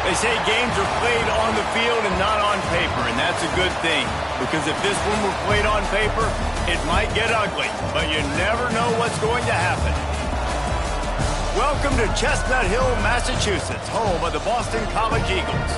They say games are played on the field and not on paper, and that's a good thing. Because if this one were played on paper, it might get ugly, but you never know what's going to happen. Welcome to Chestnut Hill, Massachusetts, home of the Boston College Eagles.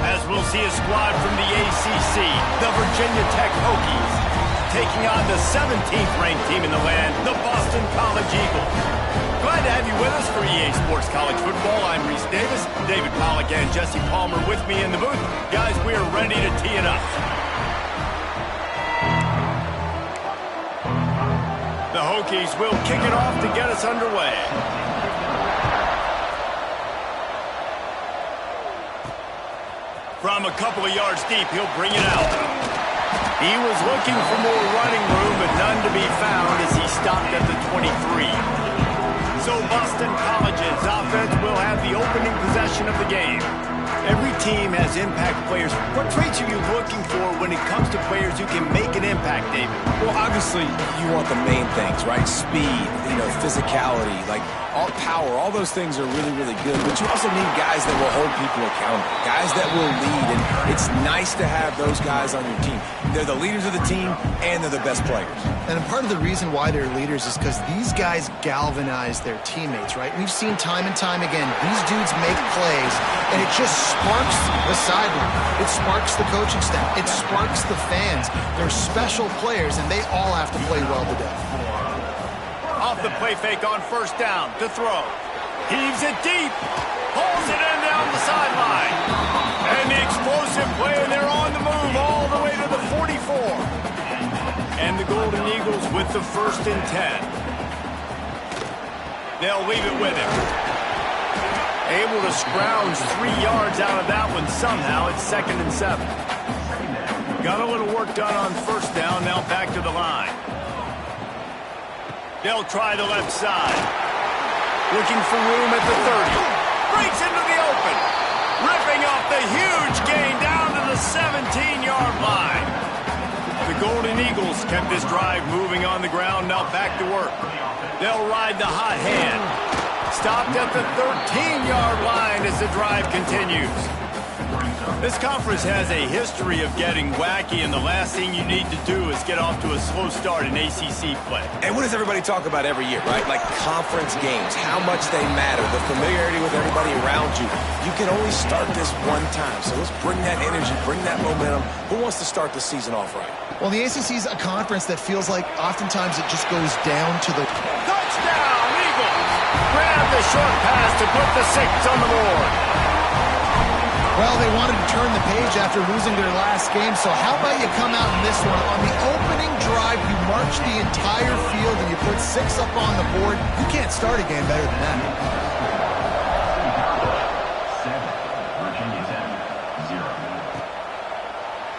As we'll see a squad from the ACC, the Virginia Tech Hokies, taking on the 17th ranked team in the land, the Boston College Eagles. Glad to have you with us for EA Sports College Football. I'm Reese Davis, David Pollack and Jesse Palmer with me in the booth. Guys, we are ready to tee it up. The Hokies will kick it off to get us underway. From a couple of yards deep, he'll bring it out. He was looking for more running room, but none to be found as he stopped at the 23. So Boston College's offense will have the opening possession of the game. Every team has impact players. What traits are you looking for when it comes to players who can make an impact, David? Well, obviously, you want the main things, right? Speed, physicality, like all power, all those things are really, really good. But you also need guys that will hold people accountable, guys that will lead. And it's nice to have those guys on your team. They're the leaders of the team, and they're the best players. And part of the reason why they're leaders is because these guys galvanize their teammates, right? We've seen time and time again, these dudes make plays, and it just sparks the sideline. It sparks the coaching staff. It sparks the fans. They're special players, and they all have to play well today. Off the play fake on first down to throw. Heaves it deep. Pulls it in down the sideline. And the explosive play, and they're on the move all the way to the 44. And the Golden Eagles with the 1st and 10. They'll leave it with him. Able to scrounge 3 yards out of that one somehow. It's 2nd and 7. Got a little work done on first down. Now back to the line. They'll try the left side. Looking for room at the 30. Breaks into the open. Ripping off the huge gain down to the 17-yard line. The Golden Eagles kept this drive moving on the ground. Now back to work. They'll ride the hot hand. Stopped at the 13-yard line as the drive continues. This conference has a history of getting wacky, and the last thing you need to do is get off to a slow start in ACC play. And what does everybody talk about every year, right? Like conference games, how much they matter, the familiarity with everybody around you. You can only start this one time, so let's bring that energy, bring that momentum. Who wants to start the season off right? Well, the ACC is a conference that feels like oftentimes it just goes down to the... Touchdown, Eagles! Grab the short pass to put the 6 on the board. Well, they wanted to turn the page after losing their last game, so how about you come out in this one? On the opening drive, you march the entire field and you put 6 up on the board. You can't start a game better than that.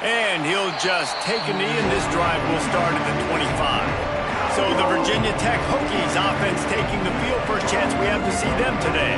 And he'll just take a knee, and this drive will start at the 25. So the Virginia Tech Hokies offense taking the field. First chance we have to see them today.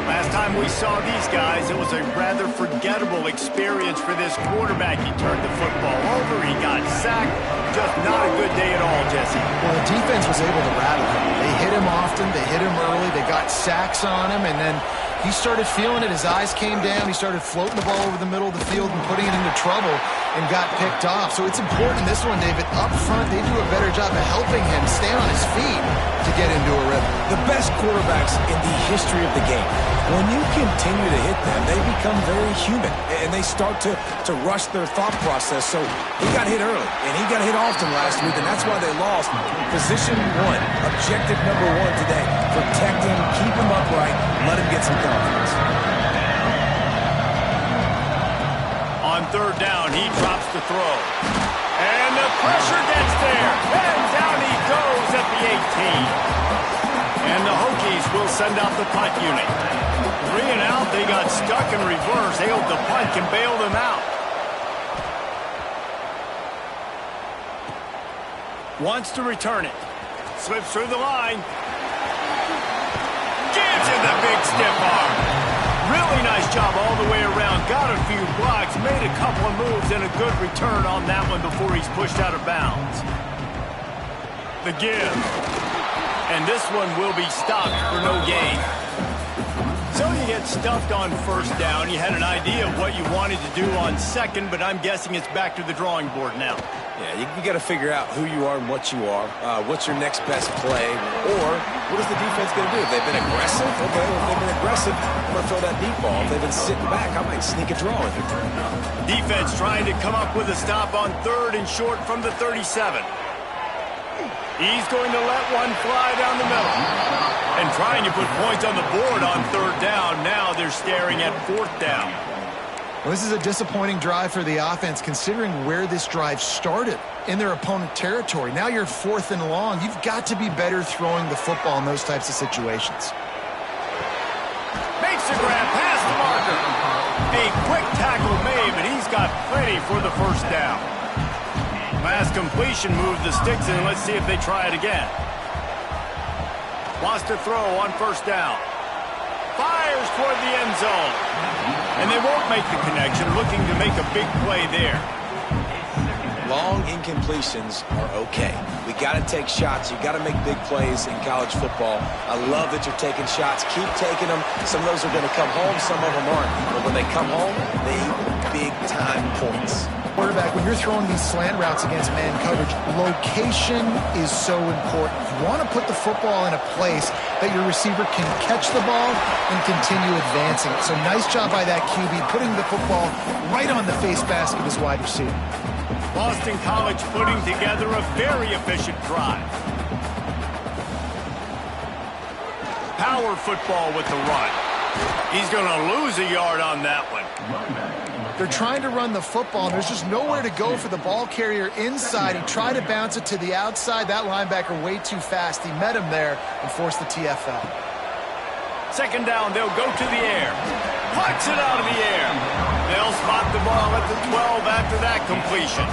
Last time we saw these guys, it was a rather forgettable experience for this quarterback. He turned the football over, he got sacked. Just not a good day at all, Jesse. Well, the defense was able to rattle him. They hit him often, they hit him early, they got sacks on him, and then he started feeling it. His eyes came down, he started floating the ball over the middle of the field and putting it into trouble and got picked off. So it's important this one, David. Up front, they do a better job of helping him stay on his feet to get into a rhythm. The best quarterbacks in the history of the game, when you continue to hit them, they become very human, and they start to rush their thought process. So he got hit early, and he got hit often last week, and that's why they lost. Position 1, objective number 1 today. Protect him, keep him upright, let him get some confidence. On third down, he drops the throw. And the pressure gets there. And down he goes at the 18. And the Hokies will send out the punt unit. 3 and out, they got stuck in reverse. They hope the punt can bail them out. Wants to return it. Slips through the line. Gives him the big stiff arm. Really nice job all the way around. Got a few blocks, made a couple of moves, and a good return on that one before he's pushed out of bounds. The give. And this one will be stopped for no gain. So you get got stuffed on first down. You had an idea of what you wanted to do on second, but I'm guessing it's back to the drawing board now. Yeah, you got to figure out who you are and what you are. What's your next best play? Or what is the defense going to do? If they've been aggressive, okay, well, if they've been aggressive, I'm going to throw that deep ball. If they've been sitting back, I might sneak a draw with it. Defense trying to come up with a stop on 3rd and short from the 37. He's going to let one fly down the middle. And trying to put points on the board on 3rd down. Now they're staring at 4th down. Well, this is a disappointing drive for the offense, considering where this drive started in their opponent territory. Now you're 4th and long. You've got to be better throwing the football in those types of situations. Makes the grab past the marker. A quick tackle made, but he's got plenty for the first down. Last completion moved the sticks in. Let's see if they try it again. Wants to throw on first down. Fires toward the end zone. And they won't make the connection, looking to make a big play there. Long incompletions are okay. We got to take shots. You got to make big plays in college football. I love that you're taking shots. Keep taking them. Some of those are going to come home. Some of them aren't. But when they come home, they eat big-time points. Quarterback, when you're throwing these slant routes against man coverage, location is so important. You want to put the football in a place that your receiver can catch the ball and continue advancing. So nice job by that QB, putting the football right on the face basket of his wide receiver. Boston College putting together a very efficient drive. Power football with the run. He's going to lose a yard on that one. They're trying to run the football, and there's just nowhere to go for the ball carrier inside. He tried to bounce it to the outside. That linebacker way too fast. He met him there and forced the TFL. 2nd down, they'll go to the air. Plucks it out of the air. They'll spot the ball at the 12 after that completion.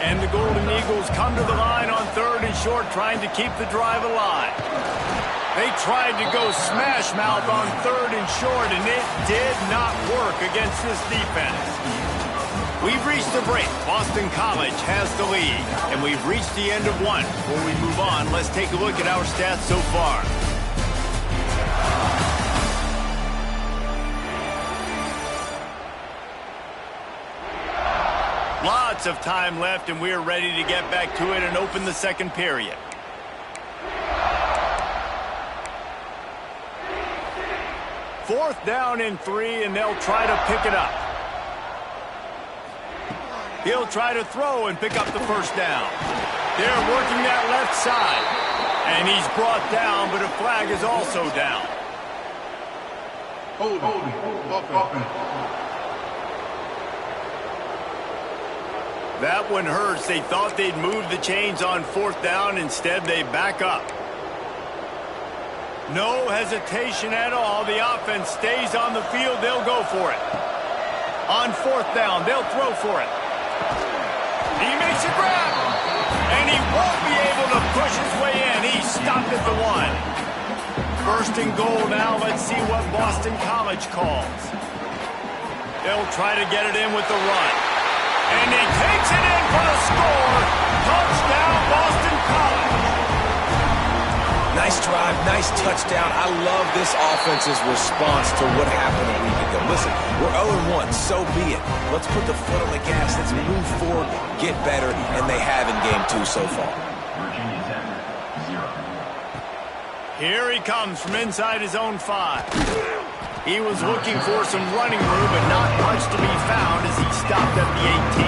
And the Golden Eagles come to the line on 3rd and short, trying to keep the drive alive. They tried to go smash mouth on 3rd and short, and it did not work against this defense. We've reached the break. Boston College has the lead, and we've reached the end of one. Before we move on, let's take a look at our stats so far. Lots of time left, and we're ready to get back to it and open the second period. Fourth down and 3, and they'll try to pick it up. He'll try to throw and pick up the first down. They're working that left side. And he's brought down, but a flag is also down. That one hurts. They thought they'd move the chains on 4th down. Instead, they back up. No hesitation at all. The offense stays on the field. They'll go for it. On 4th down, they'll throw for it. He makes a grab. And he won't be able to push his way in. He's stopped at the 1. 1st and goal now. Let's see what Boston College calls. They'll try to get it in with the run. And he takes it in for the score. Touchdown, Boston College. Nice drive, nice touchdown. I love this offense's response to what happened a week ago. Listen, we're 0-1, so be it. Let's put the foot on the gas. Let's move forward, get better, and they have in Game 2 so far. Here he comes from inside his own 5. He was looking for some running room, but not much to be found as he stopped at the 18.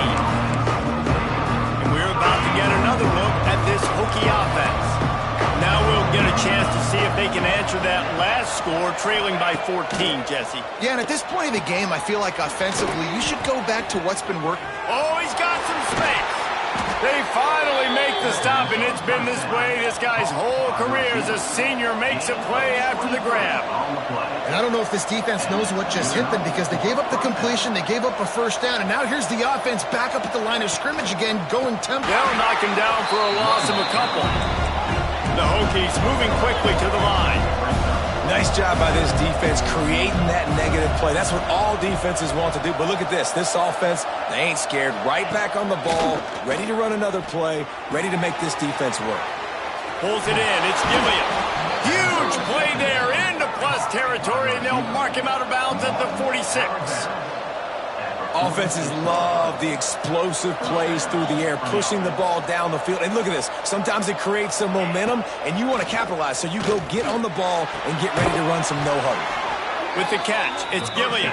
And we're about to get another look at this Hokie offense. Now we'll get a chance to see if they can answer that last score, trailing by 14, Jesse. Yeah, and at this point of the game, I feel like offensively, you should go back to what's been working. Oh, he's got some space. They finally make the stop, and it's been this way. This guy's whole career as a senior makes a play after the grab. And I don't know if this defense knows what just hit them, because they gave up the completion, they gave up a first down, and now here's the offense back up at the line of scrimmage again, going tempo. They'll knock him down for a loss of a couple. The Hokies moving quickly to the line. Nice job by this defense creating that negative play. That's what all defenses want to do. But look at this. This offense, they ain't scared. Right back on the ball, ready to run another play, ready to make this defense work. Pulls it in. It's Gilliam. Huge play there. Into 30-plus territory, and they'll mark him out of bounds at the 46. Offenses love the explosive plays through the air, pushing the ball down the field. And look at this. Sometimes it creates some momentum, and you want to capitalize. So you go get on the ball and get ready to run some no-huddle. With the catch, it's Gilliam.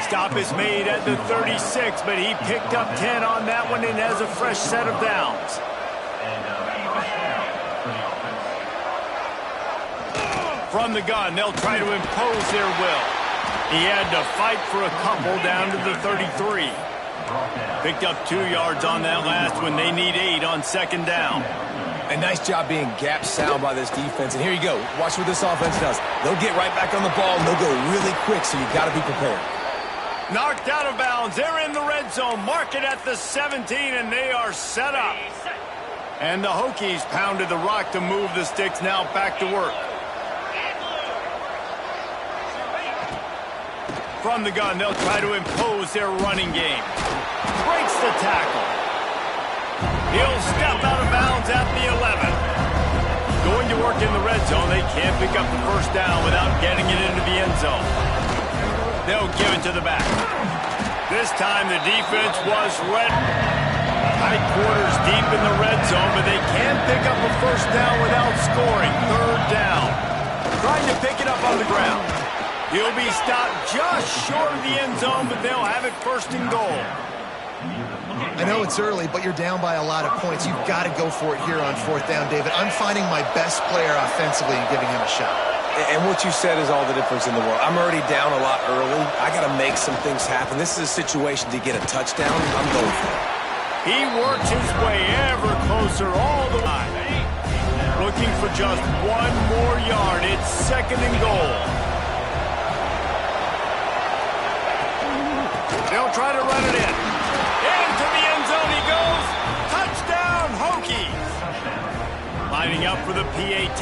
Stop is made at the 36, but he picked up 10 on that one and has a fresh set of downs. From the gun, they'll try to impose their will. He had to fight for a couple down to the 33. Picked up 2 yards on that last one. They need 8 on second down. A nice job being gap sound by this defense. And here you go. Watch what this offense does. They'll get right back on the ball, and they'll go really quick, so you've got to be prepared. Knocked out of bounds. They're in the red zone. Mark it at the 17, and they are set up. And the Hokies pounded the rock to move the sticks. Now back to work. From the gun, they'll try to impose their running game. Breaks the tackle. He'll step out of bounds at the 11. Going to work in the red zone. They can't pick up the first down without getting it into the end zone. They'll give it to the back. This time the defense was ready. Tight quarters deep in the red zone, but they can't pick up a first down without scoring. Third down. Trying to pick it up on the ground. He'll be stopped just short of the end zone, but they'll have it first and goal. I know it's early, but you're down by a lot of points. You've got to go for it here on fourth down, David. I'm finding my best player offensively and giving him a shot. And what you said is all the difference in the world. I'm already down a lot early. I got to make some things happen. This is a situation to get a touchdown. I'm going for it. He works his way ever closer all the way. Looking for just 1 more yard. It's second and goal. They'll try to run it in. Into the end zone he goes. Touchdown, Hokies. Lining up for the PAT.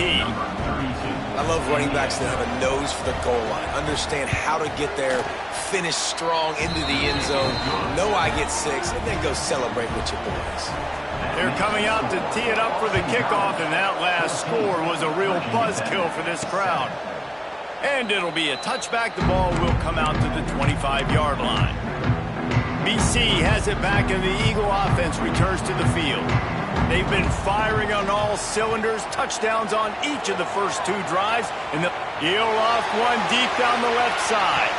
I love running backs that have a nose for the goal line. Understand how to get there, finish strong into the end zone, know I get 6, and then go celebrate with your boys. They're coming out to tee it up for the kickoff, and that last score was a real buzzkill for this crowd. And it'll be a touchback. The ball will come out to the 25-yard line. BC has it back, and the Eagle offense returns to the field. They've been firing on all cylinders, touchdowns on each of the first 2 drives, and they'll heel off one deep down the left side.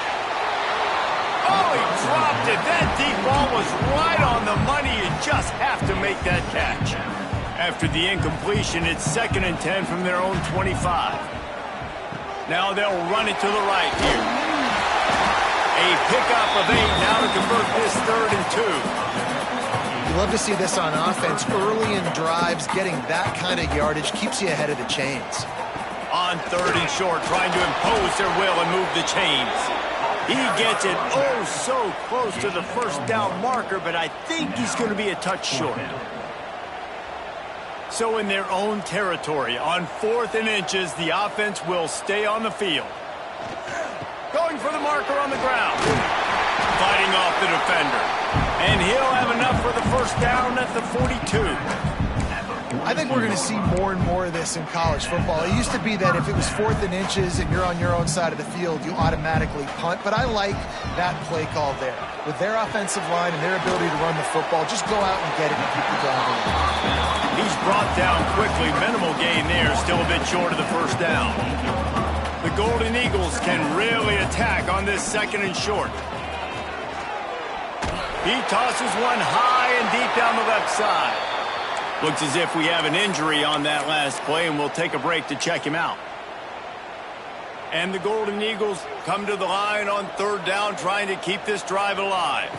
Oh, he dropped it. That deep ball was right on the money. You just have to make that catch. After the incompletion, it's 2nd and 10 from their own 25. Now they'll run it to the right here. A pickup of 8 now to convert this 3rd and 2. You love to see this on offense. Early in drives, getting that kind of yardage keeps you ahead of the chains. On 3rd and short, trying to impose their will and move the chains. He gets it oh so close to the first down marker, but I think he's going to be a touch short. So in their own territory, on 4th and inches, the offense will stay on the field. Going for the marker on the ground. Fighting off the defender. And he'll have enough for the first down at the 42. I think we're going to see more and more of this in college football. It used to be that if it was 4th and inches and you're on your own side of the field, you automatically punt. But I like that play call there. With their offensive line and their ability to run the football, just go out and get it and keep the drive alive. He's brought down quickly. Minimal gain there. Still a bit short of the first down. The Golden Eagles can really attack on this 2nd and short. He tosses one high and deep down the left side. Looks as if we have an injury on that last play, and we'll take a break to check him out. And the Golden Eagles come to the line on 3rd down, trying to keep this drive alive.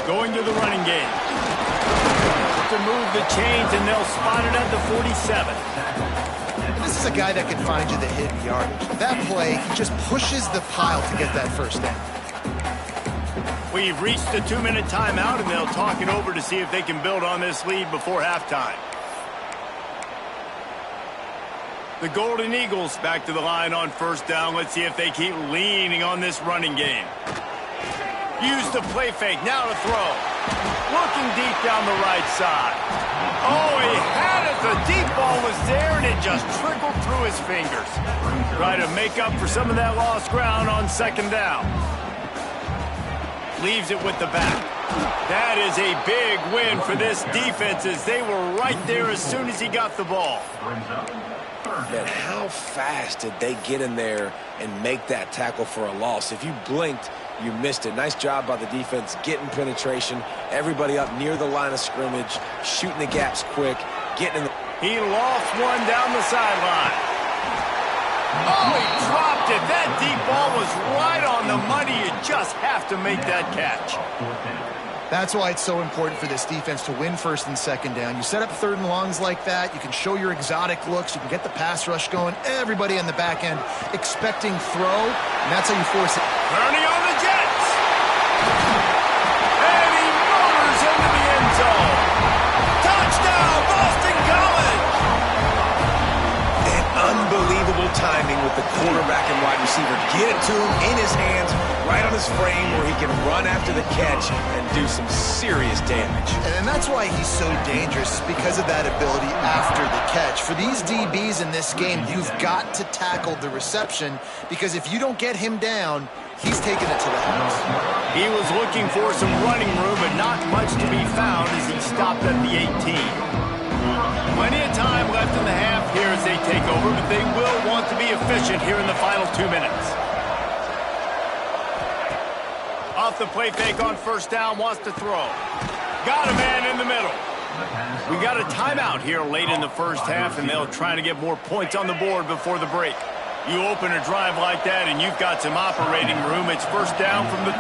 Going to the running game. To move the chains, and they'll spot it at the 47. This is a guy that can find you the hidden yardage. That play, he just pushes the pile to get that first down. We've reached the 2-minute timeout, and they'll talk it over to see if they can build on this lead before halftime. The Golden Eagles back to the line on 1st down. Let's see if they keep leaning on this running game. Use the play fake. Now to throw. Looking deep down the right side. Oh, he had it The deep ball was there, and it just trickled through his fingers. Try to make up for some of that lost ground on second down. Leaves it with the back. That is a big win for this defense as they were right there as soon as he got the ball. Man, how fast did they get in there and make that tackle for a loss? If you blinked, you missed it. Nice job by the defense getting penetration. Everybody up near the line of scrimmage, shooting the gaps quick, getting in the... He lost one down the sideline. Oh, he dropped it. That deep ball was right on the money. You just have to make that catch. That's why it's so important for this defense to win first and second down. You set up third and longs like that. You can show your exotic looks. You can get the pass rush going. Everybody on the back end expecting throw, and that's how you force it. Turning on the Jets. And he motors into the end zone. Touchdown, Boston College. And unbelievable timing with the quarterback and wide receiver. Get it to him in his hands, right on his frame where he can run after the catch and do some serious damage. And that's why he's so dangerous, because of that ability after the catch. For these DBs in this game, you've got to tackle the reception, because if you don't get him down, he's taking it to the house. He was looking for some running room, but not much to be found as he stopped at the 18. Plenty of time left in the half here as they take over, but they will want to be efficient here in the final 2 minutes. Off the play fake on first down, wants to throw. Got a man in the middle. We got a timeout here late in the first half, and they'll try to get more points on the board before the break. You open a drive like that, and you've got some operating room. It's first down from the